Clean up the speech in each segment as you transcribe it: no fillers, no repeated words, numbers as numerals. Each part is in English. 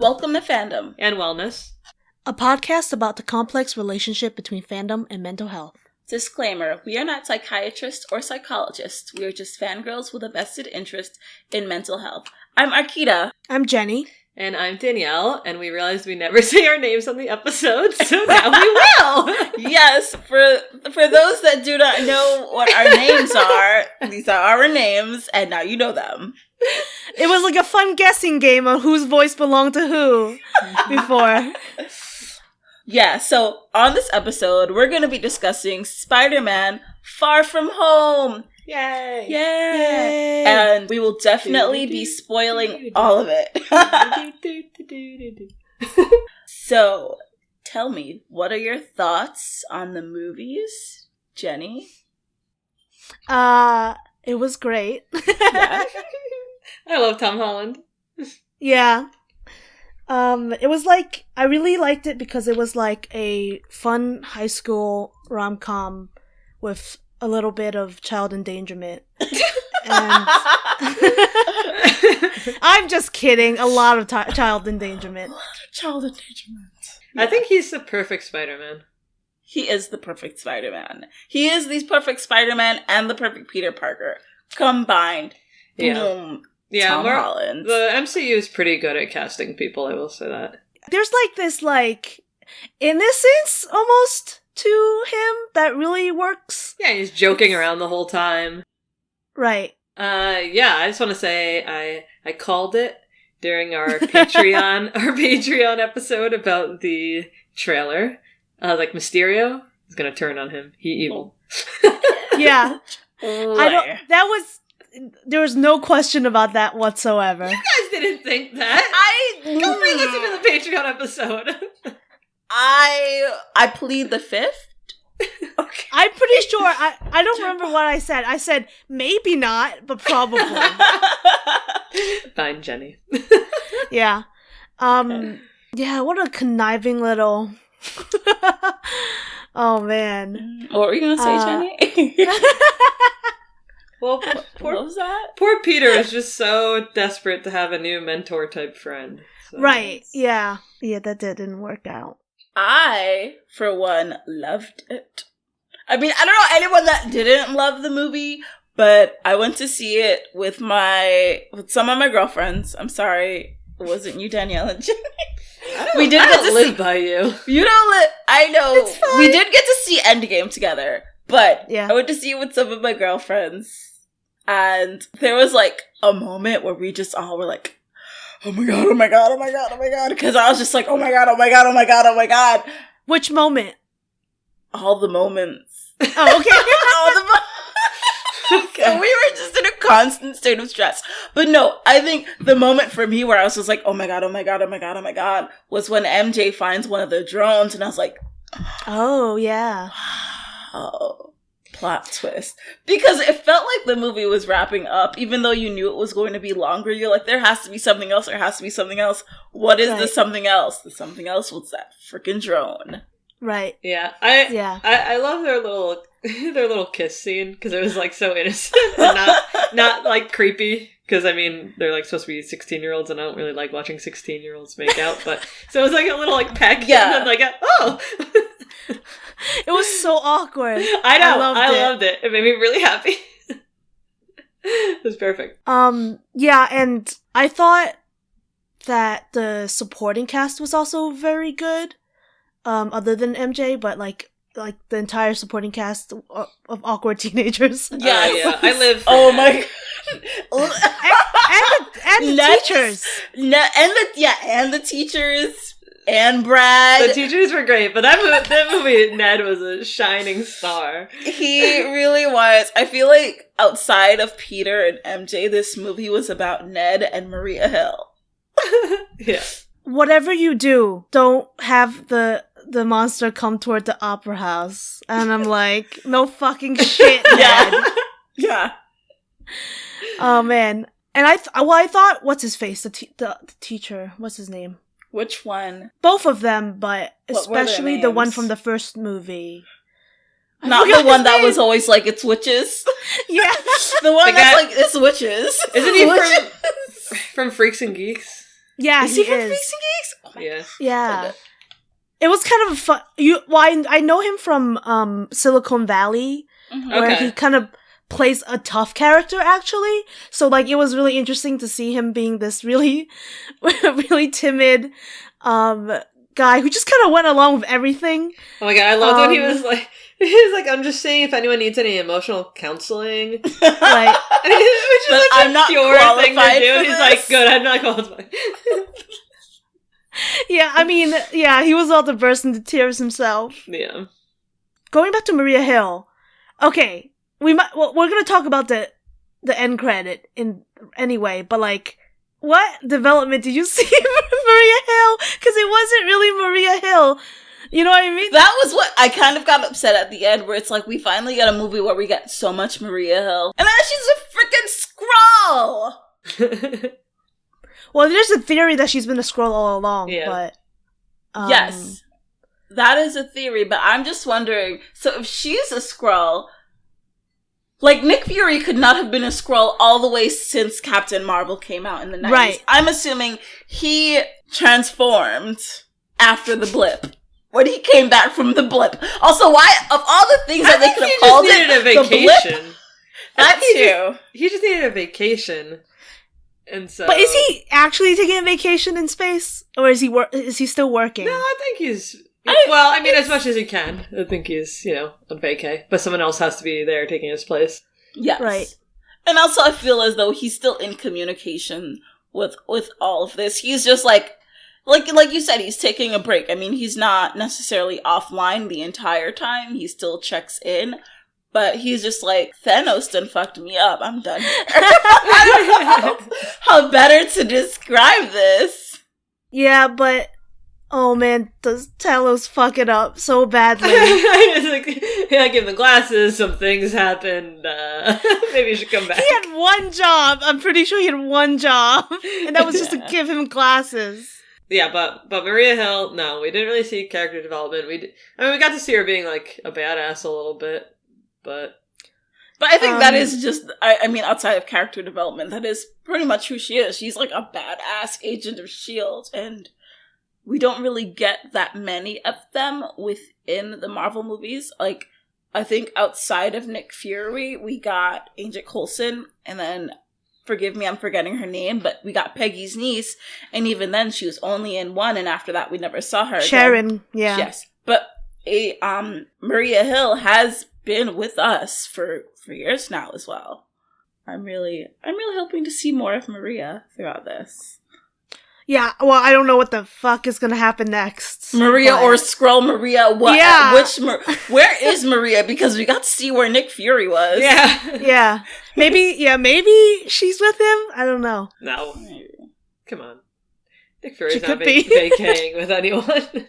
Welcome to Fandom and Wellness, a podcast about the complex relationship between fandom and mental health. Disclaimer, we are not psychiatrists or psychologists. We are just fangirls with a vested interest in mental health. I'm Arkeida. I'm Jenny. and I'm Danielle, and we realized we never say our names on the episode, so now we will! Yes, for those that do not know what our names are, these are our names, and now you know them. It was like a fun guessing game on whose voice belonged to who before. Yeah, so on this episode, we're going to be discussing Spider-Man Far From Home. Yay! Yay! And we will definitely be spoiling all of it. So, tell me, what are your thoughts on the movies, Jenny? It was great. Yeah. I love Tom Holland. Yeah. It was like, I really liked it because it was like a fun high school rom-com with a little bit of child endangerment. And I'm just kidding. A lot of child endangerment. Child endangerment. I think he's the perfect Spider-Man. He is the perfect Spider-Man. He is the perfect Spider-Man and the perfect Peter Parker combined. Yeah. Boom. Yeah, Tom Holland. The MCU is pretty good at casting people, I will say that. There's like this like innocence almost to him that really works. Yeah, he's joking around the whole time. Right. Yeah, I just want to say I called it during our Patreon episode about the trailer. Like Mysterio is gonna turn on him. He evil. Yeah. There was no question about that whatsoever. You guys didn't think that. Go re-listen to the Patreon episode. I plead the fifth. Okay. I'm pretty sure, I don't remember what I said. I said, maybe not, but probably. Fine, Jenny. Yeah. Yeah, what a conniving little... Oh, man. What were you going to say, Jenny? Well, what was that? Poor Peter is just so desperate to have a new mentor-type friend. So. Right, yeah. Yeah, that didn't work out. I, for one, loved it. I mean, I don't know anyone that didn't love the movie, but I went to see it with some of my girlfriends. I'm sorry, it wasn't you, Danielle and Jenny. I don't live by you. You don't live. I know. It's fine. We did get to see Endgame together, but yeah. I went to see it with some of my girlfriends, and there was like a moment where we just all were like, oh my god, oh my god, oh my god, oh my god. Because I was just like, oh my god, oh my god, oh my god, oh my god. Which moment? All the moments. Oh, okay. Okay. So we were just in a constant state of stress. But no, I think the moment for me where I was just like, oh my god, oh my god, oh my god, oh my god, was when MJ finds one of the drones, and I was like, oh, yeah. Oh. Plot twist. Because it felt like the movie was wrapping up, even though you knew it was going to be longer. You're like, there has to be something else, there has to be something else. What is the something else? The something else was that freaking drone. Right. Yeah. I love their little kiss scene, because it was like so innocent and not like creepy. Because I mean, they're like supposed to be 16-year-olds, and I don't really like watching 16-year-olds make out. But so it was like a little like peck, yeah, and then like oh. It was so awkward. I know. I loved it. It made me really happy. It was perfect. Yeah, and I thought that the supporting cast was also very good. Other than MJ, but like the entire supporting cast of awkward teenagers. Yeah. I live. Oh my god. and the teachers. And the teachers. And Brad. The teachers were great, but that movie, Ned was a shining star. He really was. I feel like outside of Peter and MJ, this movie was about Ned and Maria Hill. Yeah. Whatever you do, don't have the monster come toward the opera house. And I'm like, no fucking shit, Ned. Yeah. Oh, man. And I thought, what's his face? The teacher. What's his name? Which one? Both of them, but especially the one from the first movie. Not the one that was always like, it's witches. Yeah. The one that's like, it's witches. Isn't he from Freaks and Geeks? Yeah, Is he from is. Freaks and Geeks? Oh my Yeah. Yeah. God. It was kind of fun. I know him from Silicon Valley, where Okay. he kind of plays a tough character, actually. So, like, it was really interesting to see him being this really, really timid guy who just kind of went along with everything. Oh my god, I loved when he was like, I'm just saying if anyone needs any emotional counseling. Like, Which is But such I'm a not pure thing to qualified do. for And he's this. like, good, I'm not qualified. yeah, I mean, yeah, he was about to burst into tears himself. Yeah. Going back to Maria Hill. Okay, we're gonna talk about the end credit in anyway, but like, what development did you see from Maria Hill? Because it wasn't really Maria Hill. You know what I mean? That was what I kind of got upset at the end, where it's like we finally get a movie where we get so much Maria Hill, and then she's a freaking Skrull. Well, there's a theory that she's been a Skrull all along, Yeah. but Yes, that is a theory, but I'm just wondering. So if she's a Skrull, like Nick Fury could not have been a Skrull all the way since Captain Marvel came out in the 90s. Right. I'm assuming he transformed after the blip. When he came back from the blip. Also, why, of all the things that they could have called he just needed it, a the blip, vacation. that too. He just needed a vacation. And so... But is he actually taking a vacation in space, or is he still working? No, I think he's... Well, I mean, as much as he can. I think he's, on vacay. But someone else has to be there taking his place. Yes. Right. And also, I feel as though he's still in communication with all of this. He's just like you said, he's taking a break. I mean, he's not necessarily offline the entire time. He still checks in. But he's just like, Thanos done fucked me up. I'm done here. I don't know how better to describe this. Yeah, but oh man, does Talos fuck it up so badly? It's like, I give him the glasses, some things happened, maybe you should come back. He had one job. I'm pretty sure he had one job, and that was just to give him glasses. Yeah, but Maria Hill, no, we didn't really see character development. We got to see her being like a badass a little bit, but I think that is just, I mean, outside of character development, that is pretty much who she is. She's like a badass agent of S.H.I.E.L.D., and we don't really get that many of them within the Marvel movies. Like, I think outside of Nick Fury, we got Agent Coulson, and then, forgive me, I'm forgetting her name, but we got Peggy's niece, and even then she was only in one, and after that we never saw her again. Sharon, yeah. Yes. But Maria Hill has been with us for years now as well. I'm really hoping to see more of Maria throughout this. Yeah, well, I don't know what the fuck is gonna happen next. Maria but... or Skrull Maria, what? Yeah. Where is Maria? Because we got to see where Nick Fury was. yeah. Yeah. Maybe she's with him? I don't know. No. Maybe. Come on. Nick Fury's She not could be. vacaying with anyone.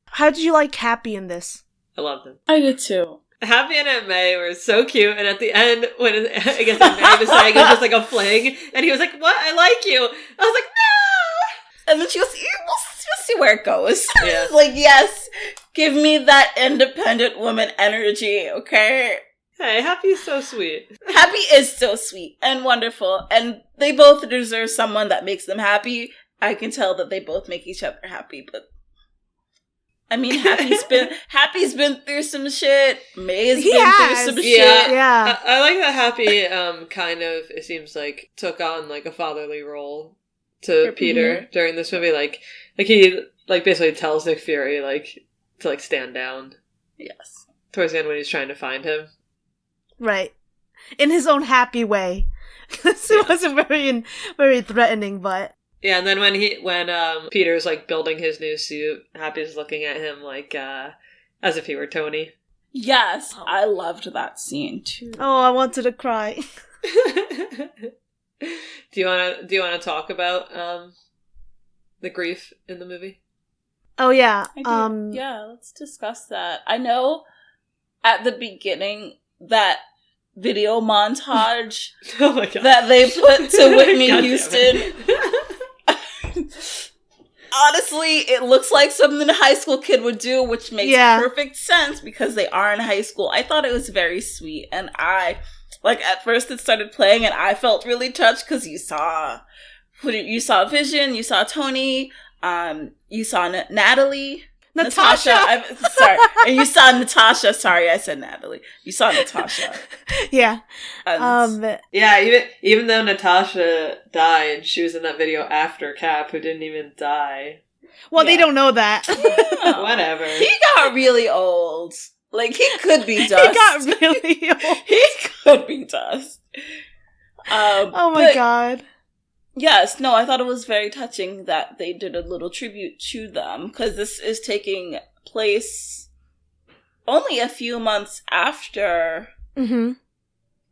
How did you like Happy in this? I loved him. I did too. Happy and Aunt May were so cute, and at the end, when I guess Aunt May was saying it was just like a fling, and he was like, "What? I like you." I was like, "No!" And then she goes, we'll see where it goes. Yeah. Like, yes, give me that independent woman energy, okay? Hey, Happy's so sweet. Happy is so sweet and wonderful, and they both deserve someone that makes them happy. I can tell that they both make each other happy, but I mean, Happy's been through some shit. May's been through some shit. Yeah. I like that Happy kind of, it seems like, took on like a fatherly role to Peter during this movie. Like he basically tells Nick Fury to stand down. Yes. Towards the end when he's trying to find him. Right. In his own happy way. It wasn't very threatening, but Yeah, and then when Peter's building his new suit, Happy's looking at him as if he were Tony. Yes, I loved that scene too. oh, I wanted to cry. Do you want to talk about the grief in the movie? Oh yeah. Yeah, let's discuss that. I know at the beginning that video montage Oh my god. that they put to Whitney God damn Houston. it. Honestly, it looks like something a high school kid would do, which makes perfect sense because they are in high school. I thought it was very sweet, and at first it started playing and I felt really touched because you saw You saw Vision, you saw Tony, you saw Natalie. Natasha. Sorry. And you saw Natasha. Sorry, I said Natalie. You saw Natasha. Yeah. Yeah, even though Natasha died, she was in that video after Cap, who didn't even die. Well, they don't know that. Whatever. He got really old. Like, he could be dust. He got really old. He could be dust. Oh my god. Yes, no, I thought it was very touching that they did a little tribute to them, because this is taking place only a few months after the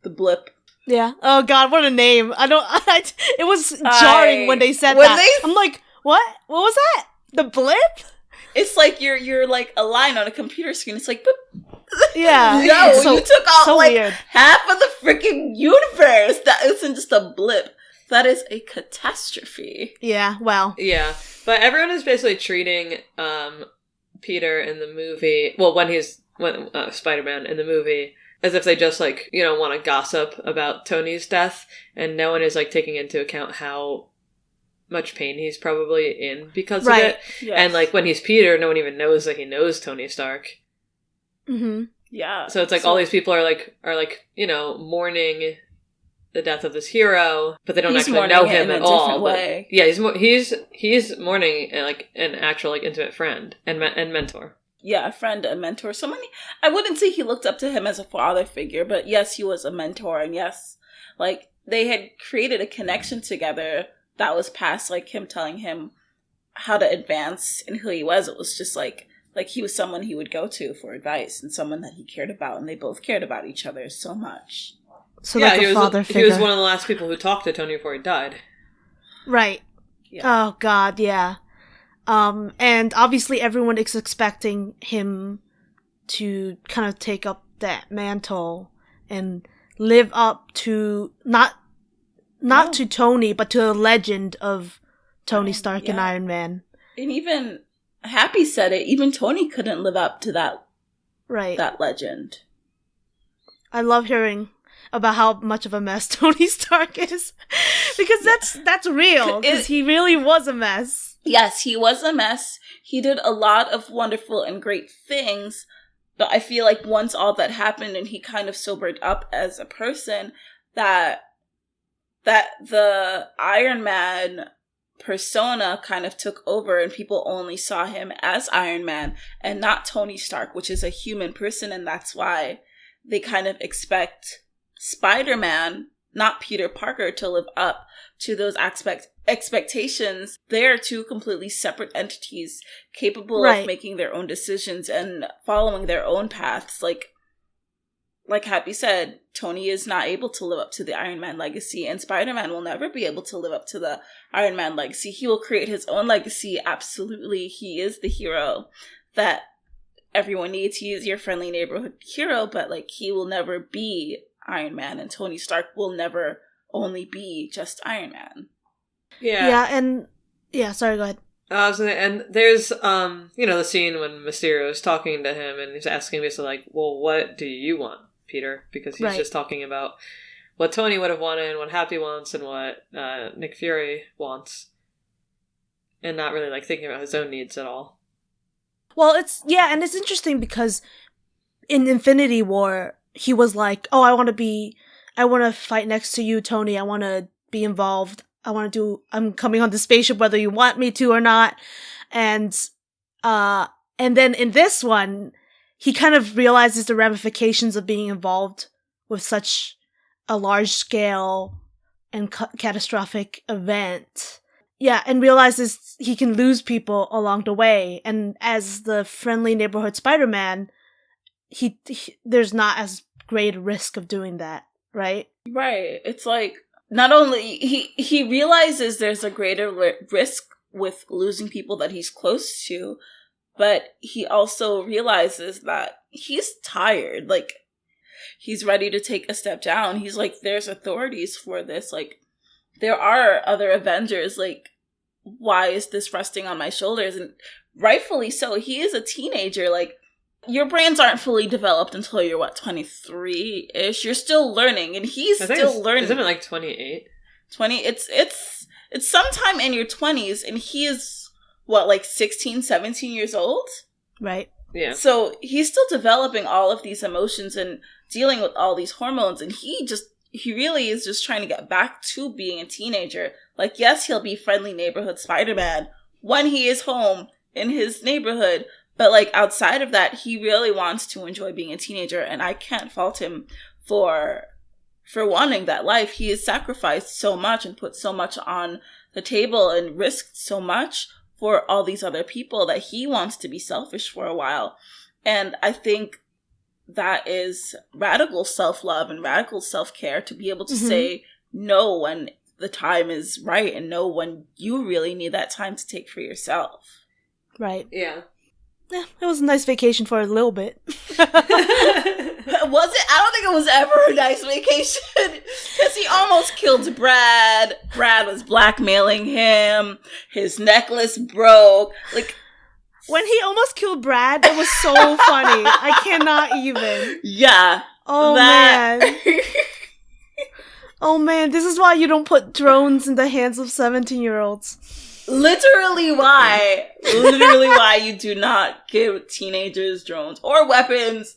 blip. Yeah. Oh god, what a name. It was jarring when they said that. I'm like, what? What was that? The blip? It's like you're like a line on a computer screen. It's like, boop. Yeah. No, you took out so like weird. half of the freaking universe. That isn't just a blip. That is a catastrophe. Yeah, well. Yeah. But everyone is basically treating Peter in the movie, well, when Spider-Man in the movie, as if they just, like, you know, want to gossip about Tony's death, and no one is, like, taking into account how much pain he's probably in because of it. Yes. And, like, when he's Peter, no one even knows that he knows Tony Stark. Mm-hmm. Yeah. So it's like all these people are like, you know, mourning the death of this hero, but they don't actually know him at all. But yeah, he's mourning like an actual like intimate friend and mentor. Yeah, a friend, a mentor. I wouldn't say he looked up to him as a father figure, but yes, he was a mentor, and yes, like they had created a connection together that was past like him telling him how to advance and who he was. It was just like he was someone he would go to for advice and someone that he cared about, and they both cared about each other so much. So yeah, like a father figure. He was one of the last people who talked to Tony before he died. Right. Yeah. Oh, God, yeah. And obviously everyone is expecting him to kind of take up that mantle and live up to, not to Tony, but to the legend of Tony Stark and Iron Man. And even Happy said it, even Tony couldn't live up to that, that legend. I love hearing about how much of a mess Tony Stark is. Because that's real. Because he really was a mess. Yes, he was a mess. He did a lot of wonderful and great things. But I feel like once all that happened and he kind of sobered up as a person, that the Iron Man persona kind of took over and people only saw him as Iron Man and not Tony Stark, which is a human person. And that's why they kind of expect Spider-Man, not Peter Parker, to live up to those expectations. They're two completely separate entities capable of making their own decisions and following their own paths. Like Happy said, Tony is not able to live up to the Iron Man legacy, and Spider-Man will never be able to live up to the Iron Man legacy. He will create his own legacy. Absolutely. He is the hero that everyone needs. He is your friendly neighborhood hero, but like he will never be Iron Man, and Tony Stark will never only be just Iron Man. Yeah. Yeah, and sorry, go ahead. And there's the scene when Mysterio is talking to him and he's asking basically like, well, what do you want, Peter? Because he's just talking about what Tony would have wanted and what Happy wants and what Nick Fury wants, and not really like thinking about his own needs at all. Well, and it's interesting because in Infinity War, he was like, oh, I want to fight next to you, Tony. I want to be involved. I'm coming on the spaceship whether you want me to or not. And then in this one, he kind of realizes the ramifications of being involved with such a large scale and catastrophic event. Yeah, and realizes he can lose people along the way. And as the friendly neighborhood Spider-Man, he there's not as great a risk of doing that, right? Right. It's like, not only he realizes there's a greater risk with losing people that he's close to, but he also realizes that he's tired. Like, he's ready to take a step down. He's like, there's authorities for this. Like, there are other Avengers. Like, why is this resting on my shoulders? And rightfully so. He is a teenager. Like, your brains aren't fully developed until you're, 23-ish? You're still learning, and he's still learning. Isn't it like 28? 20, it's it's sometime in your 20s, and he is, what, like 16, 17 years old? Right. Yeah. So he's still developing all of these emotions and dealing with all these hormones, and he really is just trying to get back to being a teenager. Like, yes, he'll be friendly neighborhood Spider-Man when he is home in his neighborhood, but like outside of that, he really wants to enjoy being a teenager, and I can't fault him for wanting that life. He has sacrificed so much and put so much on the table and risked so much for all these other people that he wants to be selfish for a while. And I think that is radical self-love and radical self-care, to be able to say no when the time is right and know when you really need that time to take for yourself. Right. Yeah. Yeah, it was a nice vacation for a little bit. Was it? I don't think it was ever a nice vacation. Because he almost killed Brad. Brad was blackmailing him. His necklace broke. Like, when he almost killed Brad, it was so funny. I cannot even. Yeah. Oh, man. Oh, man. This is why you don't put drones in the hands of 17-year-olds. Literally why you do not give teenagers drones or weapons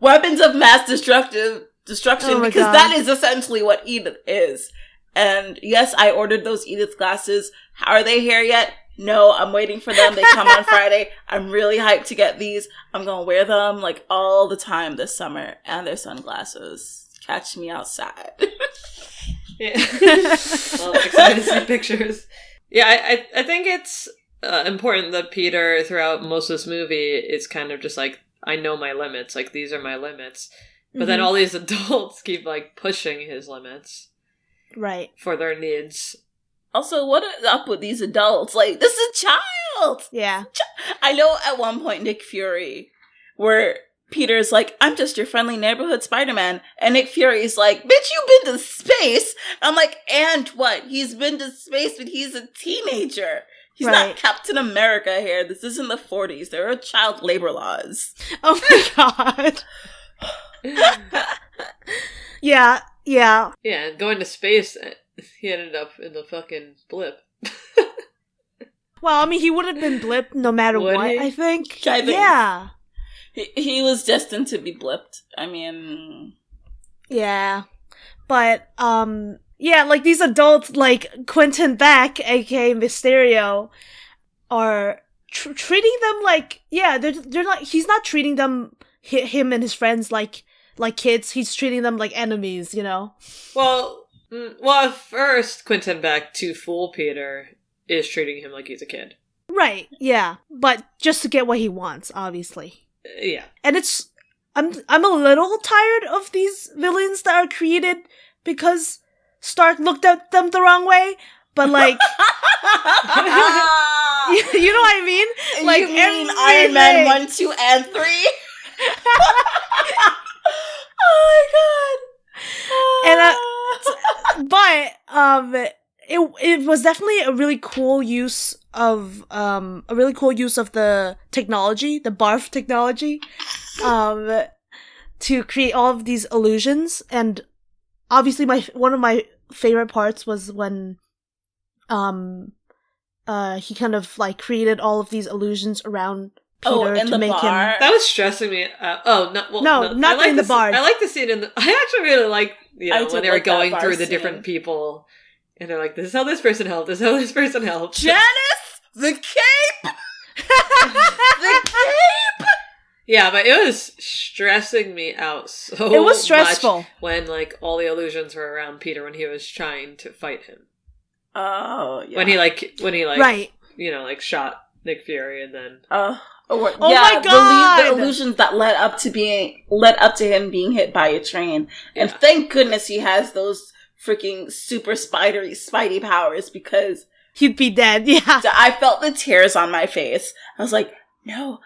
of mass destruction, oh because God. that is essentially what Edith is. And yes, I ordered those Edith glasses. How are they here yet? No, I'm waiting for them. They come on Friday. I'm really hyped to get these. I'm gonna wear them like all the time this summer, and their sunglasses. Catch me outside. Yeah. Well, excited to see pictures. Yeah, I think it's important that Peter, throughout most of this movie, is kind of just like, I know my limits. Like, these are my limits. But then all these adults keep, like, pushing his limits. Right. For their needs. Also, what is up with these adults? Like, this is a child! Yeah. I know at one point Nick Fury, where Peter's like, I'm just your friendly neighborhood Spider-Man. And Nick Fury's like, bitch, you've been to space. I'm like, and what? He's been to space, but he's a teenager. He's not Captain America here. This isn't the 40s. There are child labor laws. Oh my God. Yeah. Yeah, and going to space, he ended up in the fucking blip. Well, I mean, he would have been blipped no matter what, I think. Yeah. He was destined to be blipped. I mean... Yeah. But, yeah, like, these adults, like, Quentin Beck, aka Mysterio, are treating them like... Yeah, they're not... He's not treating them, him and his friends, like kids. He's treating them like enemies, you know? Well, at first, Quentin Beck, to fool Peter, is treating him like he's a kid. Right, yeah. But just to get what he wants, obviously. Yeah. And it's... I'm a little tired of these villains that are created because Stark looked at them the wrong way, but like... you know what I mean? Like, you mean Iron Man 1, 2, and 3? Oh my god! And it was definitely a really cool use of the technology, the barf technology, to create all of these illusions. And obviously, one of my favorite parts was when he kind of like created all of these illusions around Peter to make him. That was stressing me. Not in the bar. I like the scene in the. I actually really like when they were going through the different people, and they're like, "This is how this person helped. This is how this person helped." Janice, the cape, the cape. Yeah, but it was stressing me out so. It was stressful much when like all the illusions were around Peter when he was trying to fight him. Oh, yeah. When he right. Like shot Nick Fury and then. Oh my god! The illusions that led up to him being hit by a train, and thank goodness he has those freaking super Spidey powers, because he'd be dead. Yeah, I felt the tears on my face. I was like, no,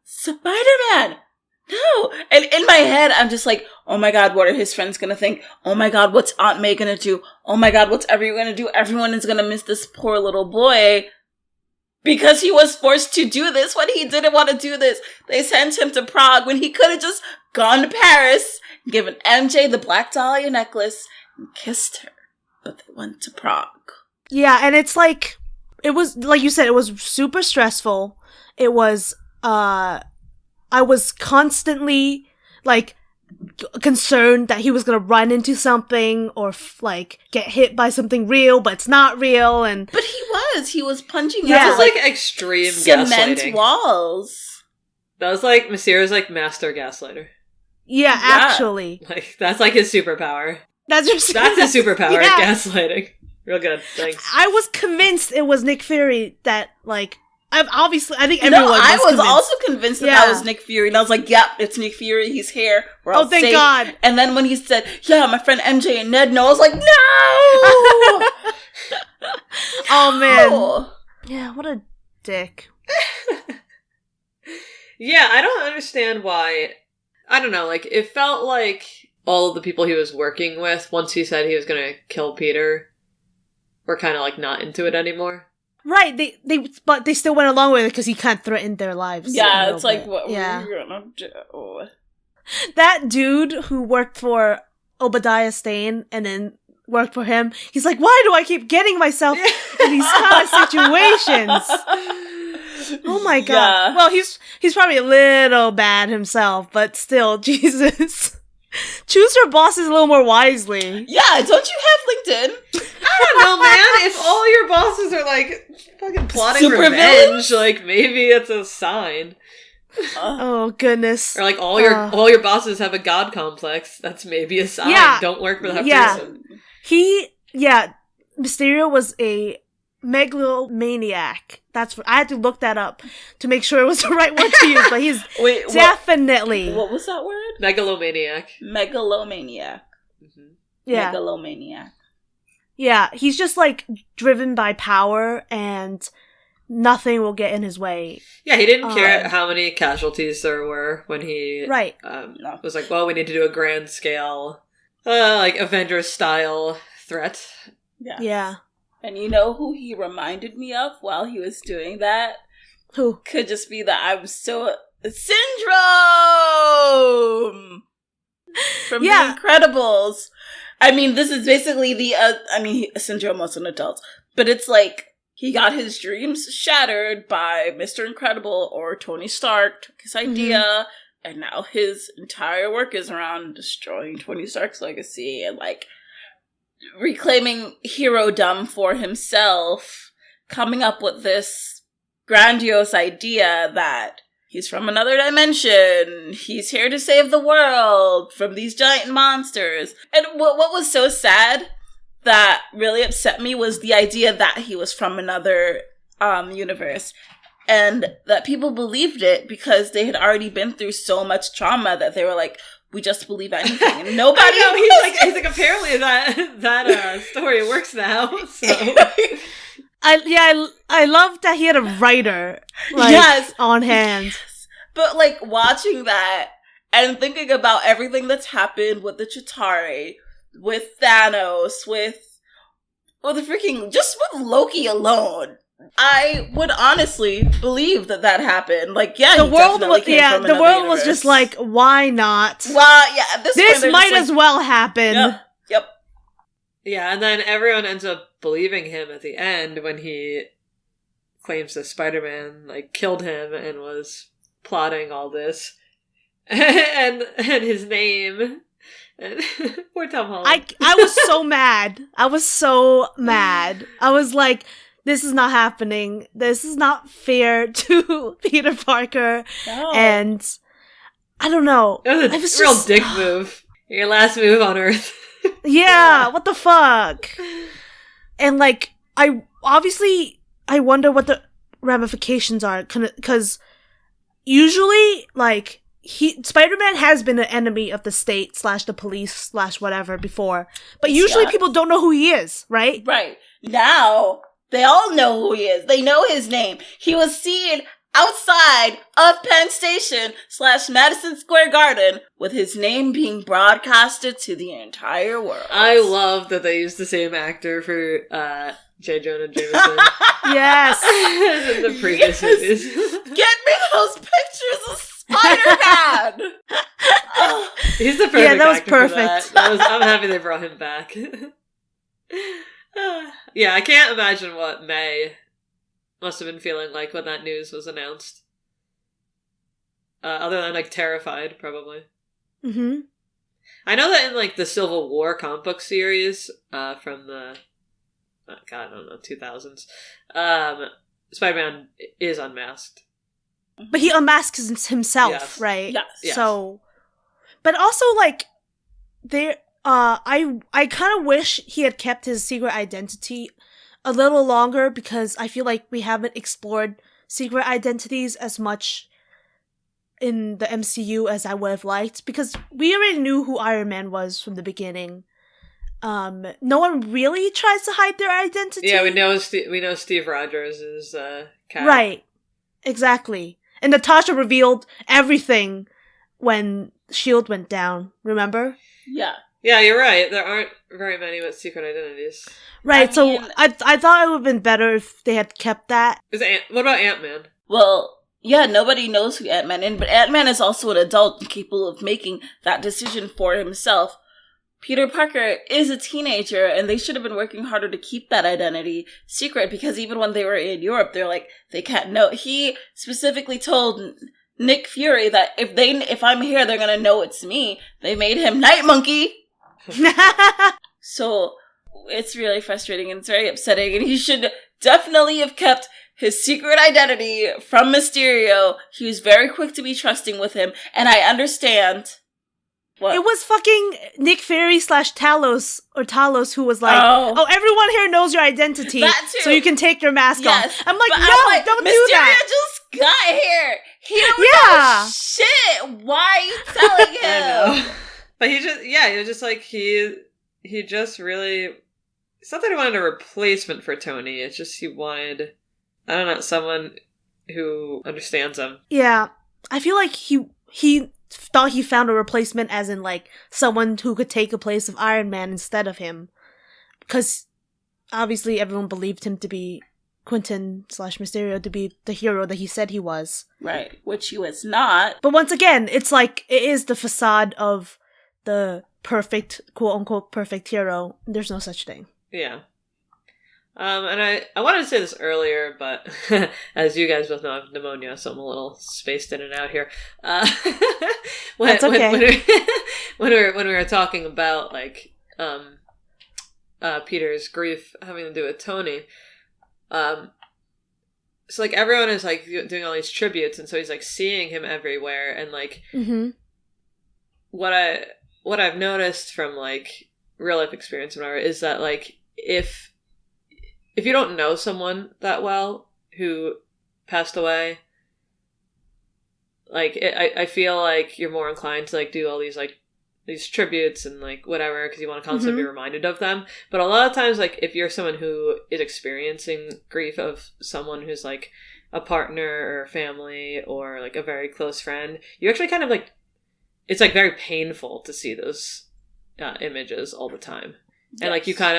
Spider-Man, no! And in my head, I'm just like, oh my god, what are his friends gonna think? Oh my god, what's Aunt May gonna do? Oh my god, what's everyone gonna do? Everyone is gonna miss this poor little boy. Because he was forced to do this when he didn't want to do this. They sent him to Prague when he could have just gone to Paris, given MJ the Black Dahlia necklace, and kissed her. But they went to Prague. Yeah, and it's like, it was, like you said, it was super stressful. It was, I was constantly, like, concerned that he was gonna run into something or, like, get hit by something real, but it's not real, and... But he was punching That out, was, like, extreme cement gaslighting. walls. That was, like, Mysterio's, like, master gaslighter. Yeah, actually. Like, that's, like, his superpower. That's his superpower, gaslighting. Real good, thanks. I was convinced it was Nick Fury that, like... I think everyone was I was convinced. also convinced that was Nick Fury. And I was like, yep, it's Nick Fury. He's here. We're all thank safe. God. And then when he said, yeah, my friend MJ and Ned know, I was like, no! Oh, man. Yeah, what a dick. Yeah, I don't understand why... I don't know, like, it felt like all of the people he was working with, once he said he was gonna kill Peter, were kind of, like, not into it anymore. Right, but they still went along with it because he kind of threatened their lives. Yeah, it's like, bit. what were you gonna do? That dude who worked for Obadiah Stane and then worked for him, he's like, why do I keep getting myself in these kind of situations? Oh my god. Yeah. Well, he's probably a little bad himself, but still, Jesus. Choose your bosses a little more wisely. Yeah, don't you have LinkedIn? I don't know, man. If all your bosses are, like, fucking plotting super revenge, villains? like, maybe it's a sign. Oh, goodness. Or, like, all your bosses have a god complex. That's maybe a sign. Yeah. Don't work for that person. Mysterio was a megalomaniac. I had to look that up to make sure it was the right word to use, but he's definitely... What was that word? Megalomaniac. Mm-hmm. Yeah. Megalomaniac. Yeah, he's just, like, driven by power, and nothing will get in his way. Yeah, he didn't care how many casualties there were when he was like, well, we need to do a grand scale, like, Avengers-style threat. Yeah. And you know who he reminded me of while he was doing that? Who? Could just be that I'm so... Syndrome! From The Incredibles. I mean, this is basically Syndrome was an adult. But it's like, he got his dreams shattered by Mr. Incredible or Tony Stark, took his idea, and now his entire work is around destroying Tony Stark's legacy and, like, reclaiming hero-dom for himself, coming up with this grandiose idea that he's from another dimension, he's here to save the world from these giant monsters. And what was so sad that really upset me was the idea that he was from another universe. And that people believed it because they had already been through so much trauma that they were like, we just believe anything. And nobody he's like apparently that story works now. So I love that he had a writer on hand. But like watching that and thinking about everything that's happened with the Chitauri, with Thanos, with Loki alone, I would honestly believe that happened. Like, yeah, the world was just like, why not? Well, yeah, at this might as well happen. Yep. Yeah, and then everyone ends up believing him at the end when he claims that Spider-Man like killed him and was plotting all this, and his name. And poor Tom Holland. I was so mad. I was like, this is not happening. This is not fair to Peter Parker. No. And I don't know. It was a real dick move. Your last move on Earth. Yeah, what the fuck? And like, I wonder what the ramifications are, because usually, like, Spider-Man has been an enemy of the state / the police / whatever before, but usually people don't know who he is, right? Right. Now, they all know who he is. They know his name. He was seen outside of Penn Station / Madison Square Garden with his name being broadcasted to the entire world. I love that they used the same actor for J. Jonah Jameson. Yes. In the previous movies. Get me those pictures of Spider-Man! He's the perfect that was actor perfect. for that. I'm happy they brought him back. Yeah, I can't imagine what May must have been feeling like when that news was announced. Other than, like, terrified, probably. Mm-hmm. I know that in, like, the Civil War comic book series from the, God, I don't know, 2000s, Spider-Man is unmasked. But he unmasks himself, Yes. right? Yes. So, but also, like, there, I kind of wish he had kept his secret identity a little longer, because I feel like we haven't explored secret identities as much in the MCU as I would have liked, because we already knew who Iron Man was from the beginning. No one really tries to hide their identity. Yeah, we know Steve Rogers is Cap. Right. Exactly. And Natasha revealed everything when S.H.I.E.L.D. went down, remember? Yeah. Yeah, you're right. There aren't very many with secret identities. Right, I mean, so I thought it would have been better if they had kept that. What about Ant-Man? Well, yeah, nobody knows who Ant-Man is, but Ant-Man is also an adult and capable of making that decision for himself. Peter Parker is a teenager, and they should have been working harder to keep that identity secret, because even when they were in Europe, they're like, they can't know. He specifically told Nick Fury that if I'm here, they're gonna know it's me. They made him Night Monkey. So it's really frustrating and it's very upsetting, and he should definitely have kept his secret identity from Mysterio. He was very quick to be trusting with him, and I understand. What? It was fucking Nick Fury / Talos who was like, oh, everyone here knows your identity, That too. so you can take your mask Yes, off. I'm like, but no, I'm like, don't do Mysterio that. just got here. He don't Yeah. know shit. Why are you telling him? I know. But he was just like, he just really, it's not that he wanted a replacement for Tony, it's just he wanted, I don't know, someone who understands him. Yeah, I feel like he thought he found a replacement, as in, like, someone who could take a place of Iron Man instead of him. Because obviously everyone believed him to be Quentin / Mysterio to be the hero that he said he was. Right, which he was not. But once again, it's like, it is the facade of the perfect, quote-unquote, perfect hero. There's no such thing. Yeah. And I wanted to say this earlier, but as you guys both know, I have pneumonia, so I'm a little spaced in and out here. That's okay. When we were talking about, like, Peter's grief having to do with Tony, so, like, everyone is, like, doing all these tributes, and so he's, like, seeing him everywhere, and, like, what I've noticed from, like, real life experience and whatever is that, like, if you don't know someone that well who passed away, like, I feel like you're more inclined to, like, do all these, like, these tributes and, like, whatever, because you want to constantly be reminded of them. But a lot of times, like, if you're someone who is experiencing grief of someone who's, like, a partner or a family or, like, a very close friend, you actually kind of, like, it's, like, very painful to see those images all the time. Yes. And, like, you kind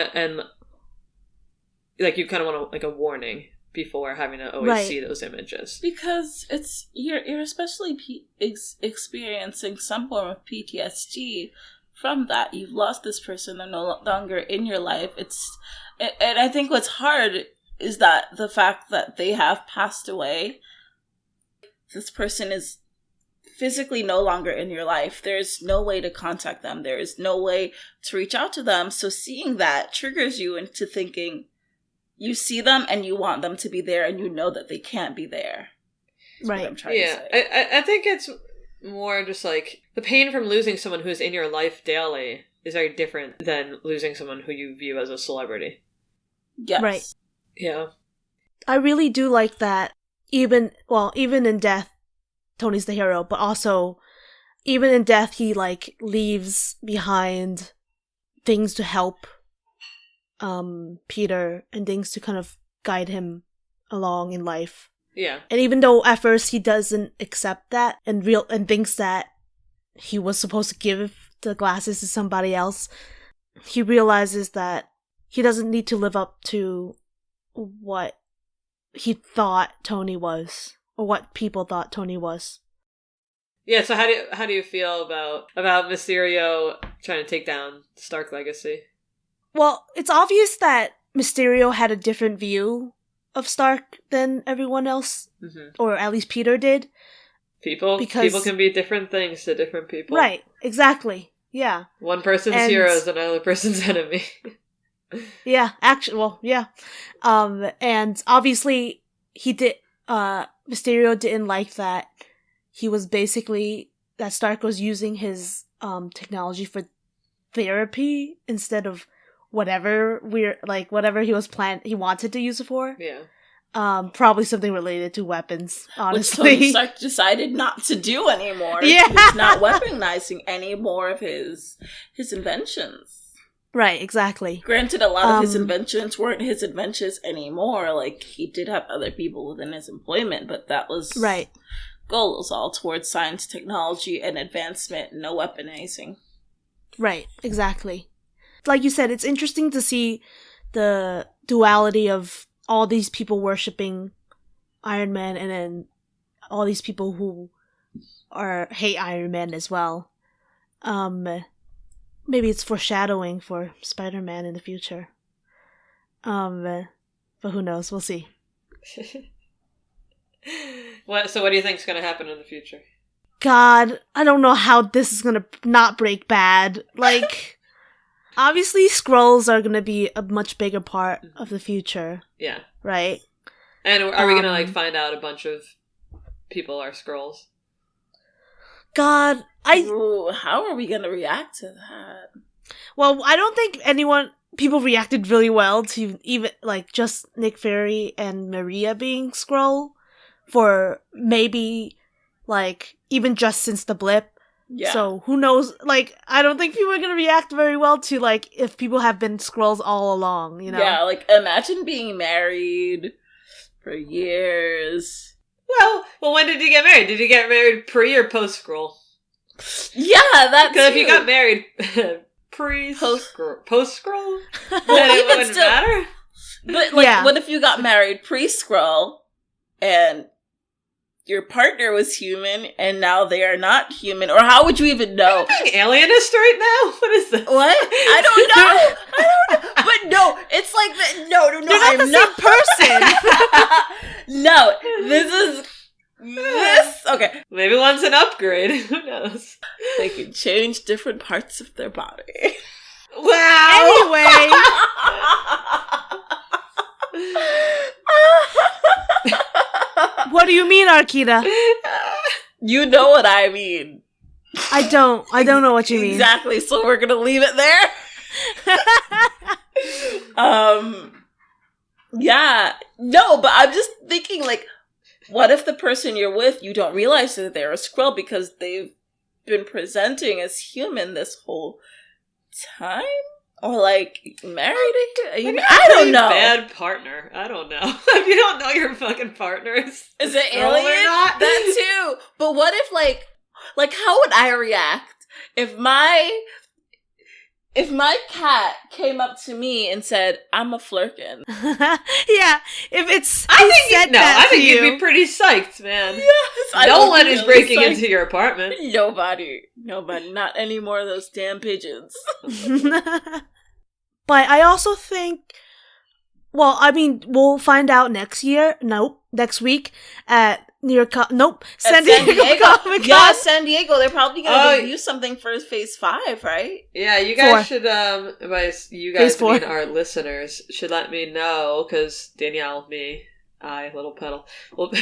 of want, like, a warning before having to always see those images. Because you're especially experiencing some form of PTSD from that. You've lost this person, they're no longer in your life. And I think what's hard is that the fact that they have passed away, this person is physically no longer in your life. There's no way to contact them. There is no way to reach out to them. So seeing that triggers you into thinking, you see them and you want them to be there, and you know that they can't be there. Right. I'm trying to say. I think it's more just like the pain from losing someone who's in your life daily is very different than losing someone who you view as a celebrity. Yes. Right. Yeah. I really do like that. Even in death, Tony's the hero, but also even in death, he, like, leaves behind things to help Peter and things to kind of guide him along in life. Yeah. And even though at first he doesn't accept that and thinks that he was supposed to give the glasses to somebody else, he realizes that he doesn't need to live up to what he thought Tony was, or what people thought Tony was. Yeah, so how do you feel about Mysterio trying to take down Stark Legacy? Well, it's obvious that Mysterio had a different view of Stark than everyone else, or at least Peter did. People can be different things to different people. Right, exactly. Yeah. One person's hero is another person's enemy. Yeah, and obviously Mysterio didn't like that. He was basically, that Stark was using his technology for therapy instead of whatever he wanted to use it for. Yeah. Probably something related to weapons, honestly. Which Tony Stark decided not to do anymore. Yeah. He's not weaponizing any more of his inventions. Right, exactly. Granted, a lot of his inventions weren't his inventions anymore. Like, he did have other people within his employment, but that was... Right. Goal was all towards science, technology, and advancement, no weaponizing. Right, exactly. Like you said, it's interesting to see the duality of all these people worshipping Iron Man and then all these people who hate Iron Man as well. Maybe it's foreshadowing for Spider-Man in the future. But who knows? We'll see. So what do you think is going to happen in the future? God, I don't know how this is going to not break bad. Like, obviously Skrulls are going to be a much bigger part of the future. Yeah. Right? And are we going to, find out a bunch of people are Skrulls? God, Ooh, how are we going to react to that? Well, I don't think people reacted really well to even, just Nick Fury and Maria being Skrull for maybe, even just since the blip. Yeah. So, who knows? I don't think people are going to react very well to, if people have been Skrulls all along, you know? Yeah, imagine being married for years. Well, when did you get married? Did you get married pre or post Skrull? Yeah, that's because if you got married post Skrull, then it wouldn't matter. But what if you got married pre-Skrull and your partner was human and now they are not human? Or how would you even know? Are you being alienist right now? What is this? What? I don't know. But no, it's like that. No. They're not the same person. No, this is. Okay. Maybe one's an upgrade. Who knows? They can change different parts of their body. Wow. Anyway. What do you mean, Arkeida? You know what I mean. I don't know what you mean. Exactly. So we're gonna leave it there. Yeah. No, but I'm just thinking, what if the person you're with, you don't realize that they're a Skrull because they've been presenting as human this whole time? Or, married? I don't know. Bad partner. I don't know. If you don't know your fucking partners. Is it alien? Or not? That too. But what if, how would I react if my cat came up to me and said, "I'm a flirkin"? Yeah, if it's I think you'd be pretty psyched, man. Yes, no one is breaking into your apartment. Nobody, not any more of those damn pigeons. But I also think, we'll find out next week at San Diego Comic-Con. Yeah, San Diego. They're probably going to review something for Phase 5, right? Yeah, you guys should, you guys Phase 4. being our listeners, should let me know, because Danielle, Little Petal, will be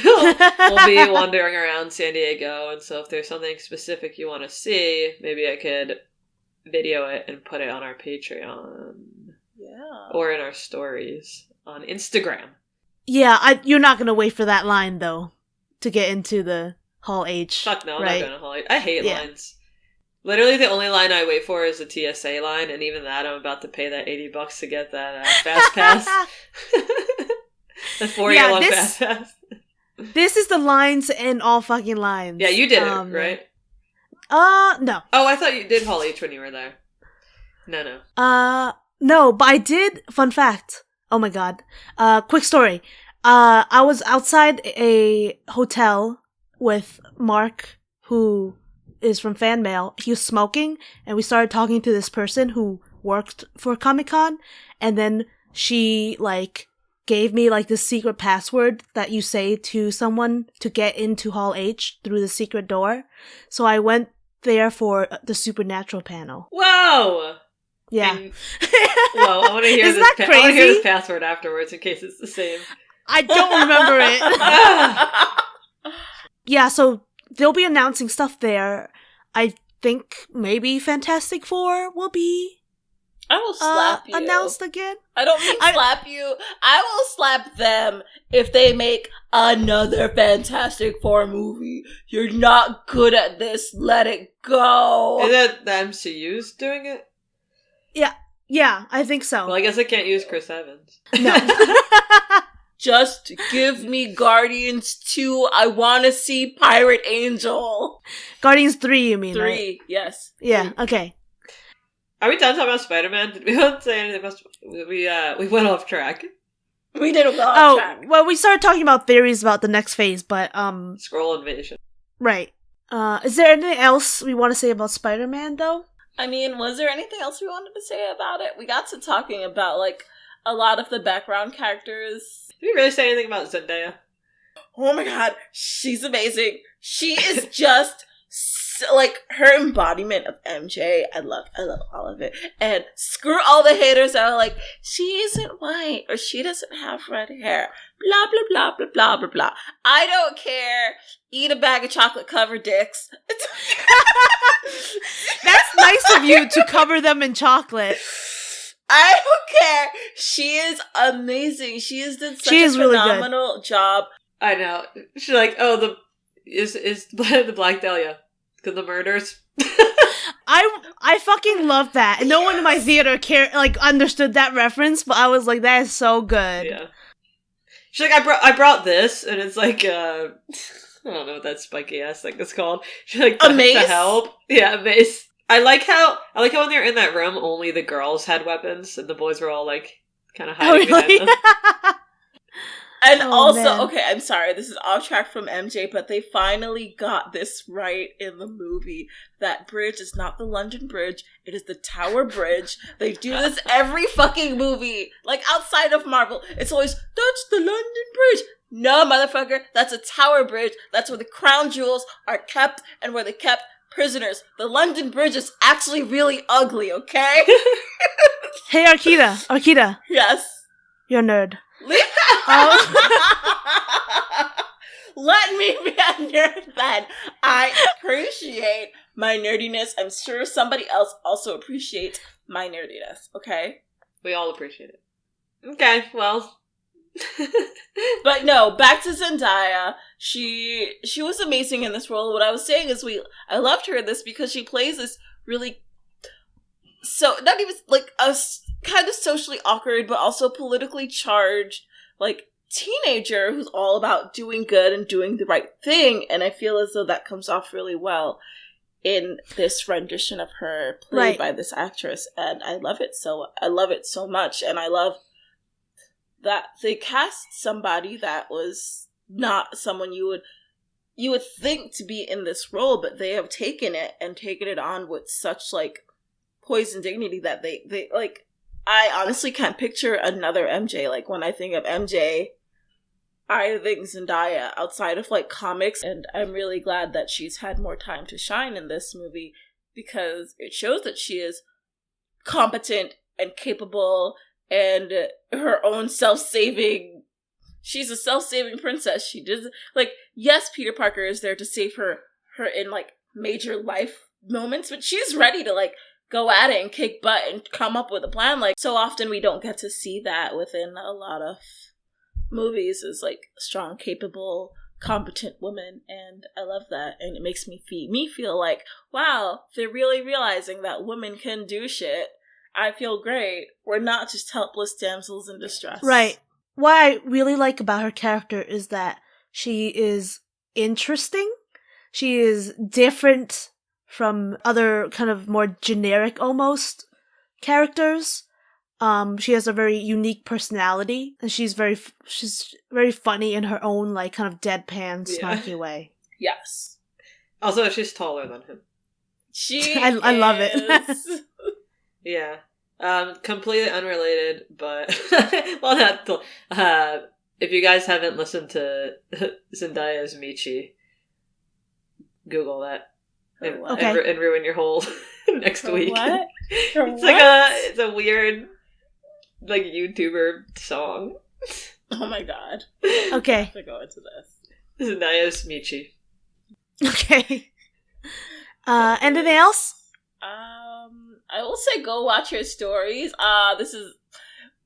wandering around San Diego, and so if there's something specific you want to see, maybe I could video it and put it on our Patreon. Yeah. Or in our stories on Instagram. Yeah, you're not going to wait for that line, though, to get into the Hall H. Fuck no, right? I'm not going to Hall H. I hate lines. Literally, the only line I wait for is the TSA line, and even that, I'm about to pay that $80 to get that Fast Pass. The 4-year-long Fast Pass. This is the lines in all fucking lines. Yeah, you did it, right? No. Oh, I thought you did Hall H when you were there. No. No, but I did. Fun fact. Oh my god. Quick story. I was outside a hotel with Mark, who is from Fan Mail. He was smoking, and we started talking to this person who worked for Comic-Con, and then she like gave me like the secret password that you say to someone to get into Hall H through the secret door. So I went there for the supernatural panel. Whoa! Yeah. Well, I want to hear Isn't that I want to hear crazy? this password afterwards in case it's the same. I don't remember it. Yeah, so they'll be announcing stuff there. I think maybe Fantastic Four will be I will slap you. announced again. I don't mean slap you. I will slap them if they make another Fantastic Four movie. You're not good at this. Let it go. Is that the MCU's doing it? Yeah, I think so. Well, I guess I can't use Chris Evans. No. Just give me Guardians 2. I want to see Pirate Angel. Guardians 3, you mean, 3, right? yes. Yeah, okay. Are we done talking about Spider-Man? Did we not say anything about... We went off track. We did go off track. Well, we started talking about theories about the next phase, but, Scroll invasion. right. Is there anything else we want to say about Spider-Man, though? I mean, was there anything else we wanted to say about it? We got to talking about, like, a lot of the background characters. Did we really say anything about Zendaya? Oh my god, she's amazing. She is just... like, her embodiment of MJ, I love all of it. And screw all the haters that are like, she isn't white, or she doesn't have red hair, blah, blah, blah, blah, blah, blah, blah. I don't care. Eat a bag of chocolate-covered dicks. That's nice of you to cover them in chocolate. I don't care. She is amazing. She has done such a phenomenal job. I know. She's like, oh, is the Black Dahlia. The murders. I fucking love that. And no one in my theater understood that reference, but I was like, that is so good. Yeah. She's like, I brought this, and it's like, I don't know what that spiky ass thing is called. She's like, a mace? To help. Yeah, a mace. I like how when they were in that room, only the girls had weapons, and the boys were all like, kind of hiding behind them. And also, man. okay, I'm sorry, this is off track from MJ, but they finally got this right in the movie. That bridge is not the London Bridge, it is the Tower Bridge. They do this every fucking movie. Like, outside of Marvel, it's always, that's the London Bridge. No, motherfucker, that's a Tower Bridge. That's where the crown jewels are kept and where they kept prisoners. The London Bridge is actually really ugly, okay? Hey, Arkeida. Yes? You're a nerd. Let me be a nerd then. I appreciate my nerdiness. I'm sure somebody else also appreciates my nerdiness, okay? We all appreciate it. Okay, well. But no, back to Zendaya. She was amazing in this role. What I was saying is I loved her in this because she plays this really, so not even like a kind of socially awkward but also politically charged like teenager who's all about doing good and doing the right thing, and I feel as though that comes off really well in this rendition of her played by this actress, and I love it so much. And I love that they cast somebody that was not someone you would think to be in this role, but they have taken it on with such like poise and dignity that they like, I honestly can't picture another MJ. Like, when I think of MJ, I think Zendaya outside of like comics, and I'm really glad that she's had more time to shine in this movie because it shows that she is competent and capable and her own self-saving. She's a self-saving princess. She does, like, yes, Peter Parker is there to save her in like major life moments, but she's ready to like go at it and kick butt and come up with a plan. Like, so often we don't get to see that within a lot of movies, is like strong, capable, competent woman, and I love that. And it makes me feel like, wow, they're really realizing that women can do shit. I feel great. We're not just helpless damsels in distress. Right. What I really like about her character is that she is interesting. She is different from other kind of more generic almost characters. She has a very unique personality, and she's very funny in her own like kind of deadpan, snarky way. Yes. Also, she's taller than him. She I love it. Yeah. Completely unrelated, but well, not. If you guys haven't listened to Zendaya's Michi, Google that and, and ruin your whole next week. What? It's a weird like YouTuber song. Oh my god. Okay. I have to go into this. Zendaya's Michi. Okay. Anything else? I will say go watch her stories.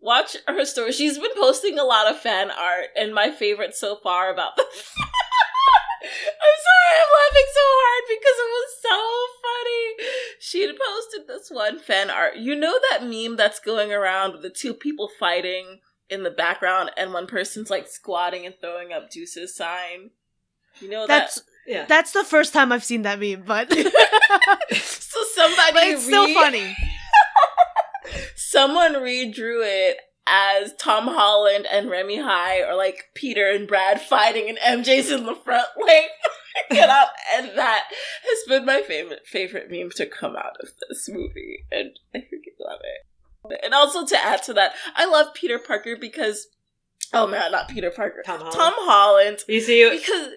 Watch her story. She's been posting a lot of fan art, and my favorite so far about the I'm sorry, I'm laughing so hard because it was so funny. She had posted this one fan art. You know that meme that's going around with the two people fighting in the background and one person's like squatting and throwing up Deuce's sign? You know That's the first time I've seen that meme, but so somebody but it's still funny. Someone redrew it as Tom Holland and Remy High, or like Peter and Brad fighting, and MJ's in the front, like get up, and that has been my favorite meme to come out of this movie, and I freaking love it. And also to add to that, I love Peter Parker because not Peter Parker, Tom Holland. You see, because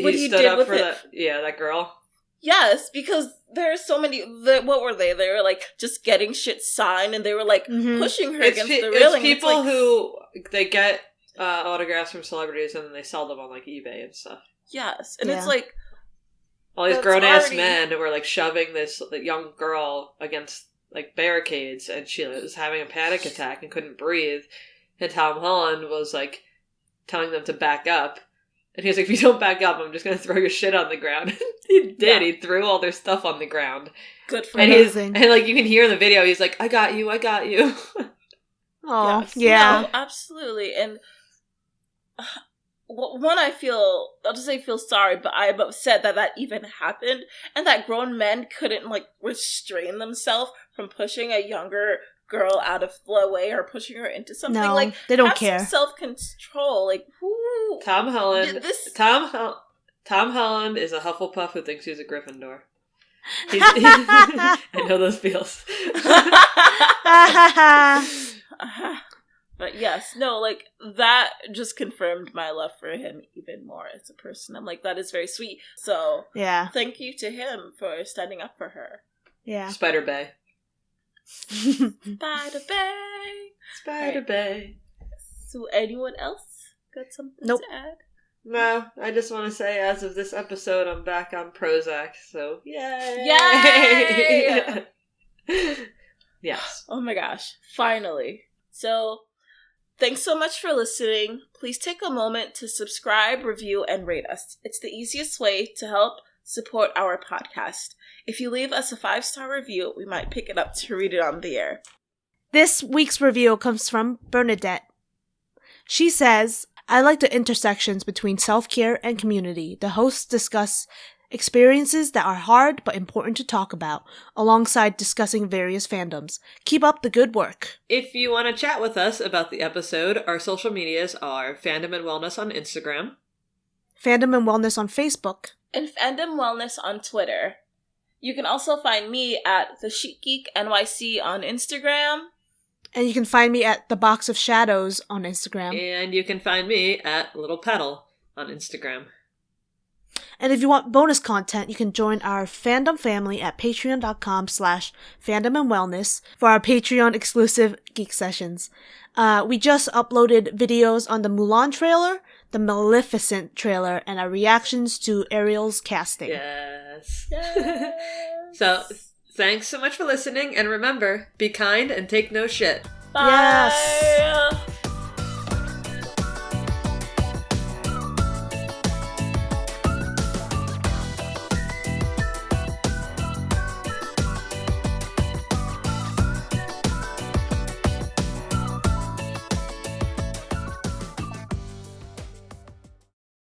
what he stood up for that girl. Yes, because there are so many. What were they? They were like just getting shit signed, and they were like pushing her against the railing. It's people who they get autographs from celebrities and then they sell them on like eBay and stuff. Yes, and it's like all these grown ass men who were like shoving this young girl against like barricades, and she was having a panic attack and couldn't breathe. And Tom Holland was like telling them to back up. And he was like, if you don't back up, I'm just going to throw your shit on the ground. He did. Yeah. He threw all their stuff on the ground. Good for him. And like you can hear in the video, he's like, I got you. Oh, yes. yeah. No, absolutely. And one, I'll just say feel sorry, but I'm upset that even happened. And that grown men couldn't like restrain themselves from pushing a younger girl out of the way or pushing her into something. No, like they don't care. Some self-control. Like, whoo. Tom Holland is a Hufflepuff who thinks he's a Gryffindor. I know those feels. But yes, no, like that just confirmed my love for him even more as a person. I'm like, that is very sweet. So yeah, thank you to him for standing up for her. Yeah, Spider Bay. Spider Bay. So anyone else got something to add? No, I just want to say as of this episode, I'm back on Prozac, so yay! Yes. Oh my gosh, finally. So, thanks so much for listening. Please take a moment to subscribe, review, and rate us. It's the easiest way to help support our podcast. If you leave us a 5-star review, we might pick it up to read it on the air. This week's review comes from Bernadette. She says, I like the intersections between self-care and community. The hosts discuss experiences that are hard but important to talk about, alongside discussing various fandoms. Keep up the good work. If you want to chat with us about the episode, our social medias are Fandom and Wellness on Instagram, Fandom and Wellness on Facebook, and Fandom Wellness on Twitter. You can also find me at The Chic Geek NYC on Instagram. And you can find me at The Box of Shadows on Instagram. And you can find me at Little Petal on Instagram. And if you want bonus content, you can join our fandom family at patreon.com/fandomandwellness for our Patreon exclusive geek sessions. We just uploaded videos on the Mulan trailer, the Maleficent trailer, and our reactions to Ariel's casting. Yes. So, thanks so much for listening, and remember, be kind and take no shit. Bye! Yes.